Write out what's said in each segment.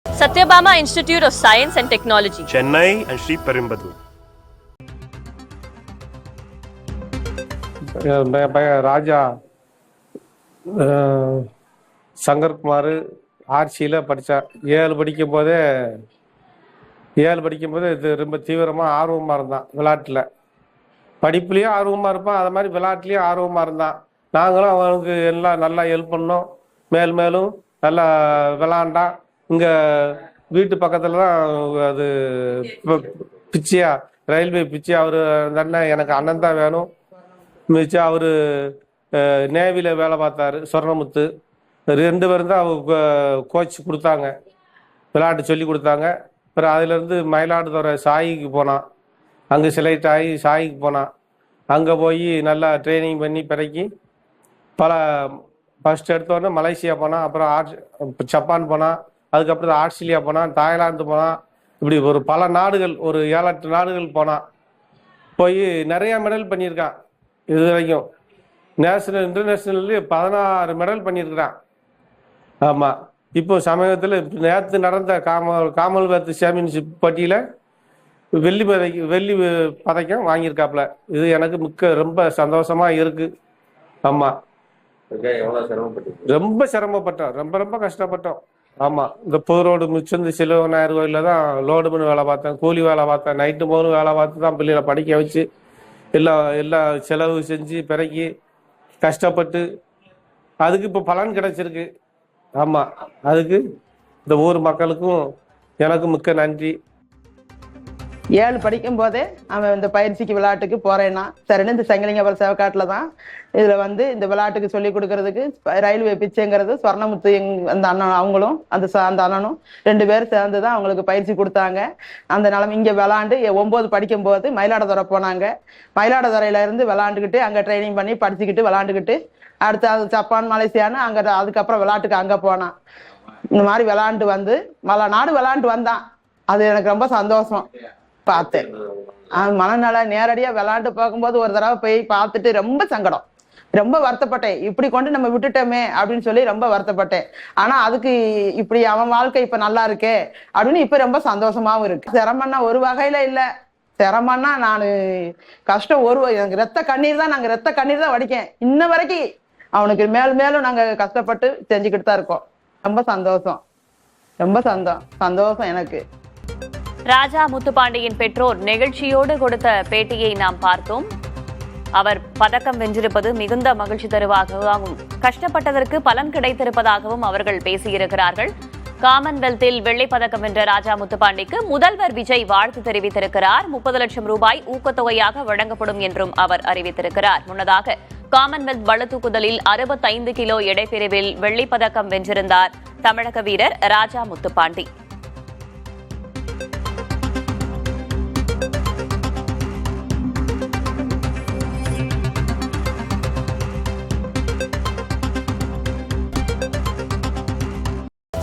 Satyabama Institute of Science and Technology, Chennai and Sri Perumbudur. ராஜா சங்கர்குமார் ஆர்சியில் படித்தார். ஏழு படிக்கும் போதே இது ரொம்ப தீவிரமாக ஆர்வமாக இருந்தான். விளையாட்டில் படிப்புலேயும் ஆர்வமாக இருப்பான், அது மாதிரி விளையாட்டுலேயும் ஆர்வமாக இருந்தான். நாங்களும் அவனுக்கு எல்லாம் நல்லா ஹெல்ப் பண்ணோம். மேலும் நல்லா விளாண்டான். இங்கே வீட்டு பக்கத்தில் தான் அது பிச்சியா ரயில்வே பிச்சியா. அவர் அண்ணன் எனக்கு அண்ணன் தான் வேணும். மிச்சம் அவர் நேவியில் வேலை பார்த்தாரு. சொர்ணமுத்து 2 பேரும் தான் அவங்க கோச் கொடுத்தாங்க, விளையாட்டு சொல்லி கொடுத்தாங்க. அப்புறம் அதிலேருந்து மயிலாடுதுறை சாயிக்கு போனான். அங்கே செலக்ட் ஆகி சாயிக்கு போனான். அங்கே போய் நல்லா ட்ரைனிங் பண்ணி பிறக்கி ஃபஸ்ட் எடுத்தோடனே மலேசியா போனான். அப்புறம் ஜப்பான் போனான். அதுக்கப்புறம் ஆஸ்திரேலியா போனான், தாய்லாந்து போனான். இப்படி பல நாடுகள், ஒரு 7-8 நாடுகள் போனான். போய் நிறையா மெடல் பண்ணியிருக்கான். இது வரைக்கும் நேஷனல் இன்டர்நேஷ்னல்ல 16 மெடல் பண்ணியிருக்கிறான். ஆமாம். இப்போ சமீபத்தில் நேற்று நடந்த காமன்வெல்த் சாம்பியன்ஷிப் போட்டியில் வெள்ளி பதக்கம் வாங்கியிருக்காப்புல. இது எனக்கு ரொம்ப சந்தோஷமாக இருக்குது. ஆமாம், ரொம்ப சிரமப்பட்டோம், ரொம்ப கஷ்டப்பட்டோம். ஆமாம், இந்த புது மிச்சம் சிலுவனாயர் கோயிலில் தான் லோடு பண்ணி வேலை பார்த்தேன், கூலி வேலை பார்த்தேன். நைட்டு போகணும் வேலை பார்த்து தான் பிள்ளைகளை படிக்க வச்சு எல்லா செலவு செஞ்சு பிறக்கி கஷ்டப்பட்டு அதுக்கு இப்போ பலன் கிடைச்சிருக்கு. ஆமாம், அதுக்கு இந்த ஊர் மக்களுக்கும் எனக்கும் மிக்க நன்றி. 7 படிக்கும் போதே அவன் இந்த பயிற்சிக்கு விளையாட்டுக்கு போறேன்னா சரின்னு இந்த செங்கலிங்கபுரம் சேவக்காட்டில் தான் இதில் இந்த விளையாட்டுக்கு சொல்லி கொடுக்கறதுக்கு ரயில்வே பிச்சைங்கிறது சொர்ணமுத்து அந்த அண்ணன் அவங்களும் அந்த அண்ணனும் 2 பேரும் சேர்ந்து தான் அவங்களுக்கு பயிற்சி கொடுத்தாங்க. அந்த நிலைமை இங்கே விளாண்டு 9 படிக்கும் போது மயிலாடுதுறை போனாங்க. மயிலாடுதுறையில இருந்து விளாண்டுக்கிட்டு அங்கே ட்ரைனிங் பண்ணி படிச்சுக்கிட்டு விளாண்டுக்கிட்டு அடுத்து அது ஜப்பான் மலேசியான்னு அங்கே அதுக்கப்புறம் விளையாட்டுக்கு அங்கே போனான். இந்த மாதிரி விளாண்டு பல நாடு விளாண்டு வந்தான். அது எனக்கு ரொம்ப சந்தோஷம் பார்த்தேன். மனநல நேரடியா விளையாண்டு பார்க்கும்போது ஒரு தடவை போய் பார்த்துட்டு ரொம்ப சங்கடம், ரொம்ப வருத்தப்பட்டேன். இப்படி கொண்டு நம்ம விட்டுட்டோமே அப்படின்னு சொல்லி ரொம்ப வருத்தப்பட்டேன். ஆனா அதுக்கு இப்படி அவன் வாழ்க்கை இப்ப நல்லா இருக்கே அப்படின்னு இப்ப ரொம்ப சந்தோஷமாவும் இருக்கு. சிரமம்னா ஒரு வகையில இல்ல, சிரமம்னா நான் கஷ்டம் எனக்கு ரத்த கண்ணீர் தான் வடிக்கேன். இன்ன வரைக்கும் அவனுக்கு மேலும் நாங்க கஷ்டப்பட்டு செஞ்சுக்கிட்டு தான் இருக்கோம். ரொம்ப சந்தோஷம் எனக்கு. ராஜா முத்துப்பாண்டியின் பெற்றோர் நிகழ்ச்சியோடு கொடுத்த பேட்டியை நாம் பார்த்தோம். அவர் பதக்கம் வென்றிருப்பது மிகுந்த மகிழ்ச்சி தருவதாகவும் கஷ்டப்பட்டதற்கு பலன் கிடைத்திருப்பதாகவும் அவர்கள் பேசியிருக்கிறார்கள். காமன்வெல்த்தில் வெள்ளிப் பதக்கம் வென்ற ராஜா முத்துப்பாண்டிக்கு முதல்வர் விஜய் வாழ்த்து தெரிவித்திருக்கிறார். 30 லட்சம் ரூபாய் ஊக்கத்தொகையாக வழங்கப்படும் என்றும் அவர் அறிவித்திருக்கிறார். முன்னதாக காமன்வெல்த் பளுதூக்குதலில் 65 கிலோ எடைப்பிரிவில் வெள்ளிப் பதக்கம் வென்றிருந்தார் தமிழக வீரர் ராஜா Muthupandi.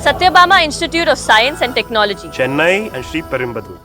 Satyabama Institute of Science and Technology, Chennai and Sri Perumbudur.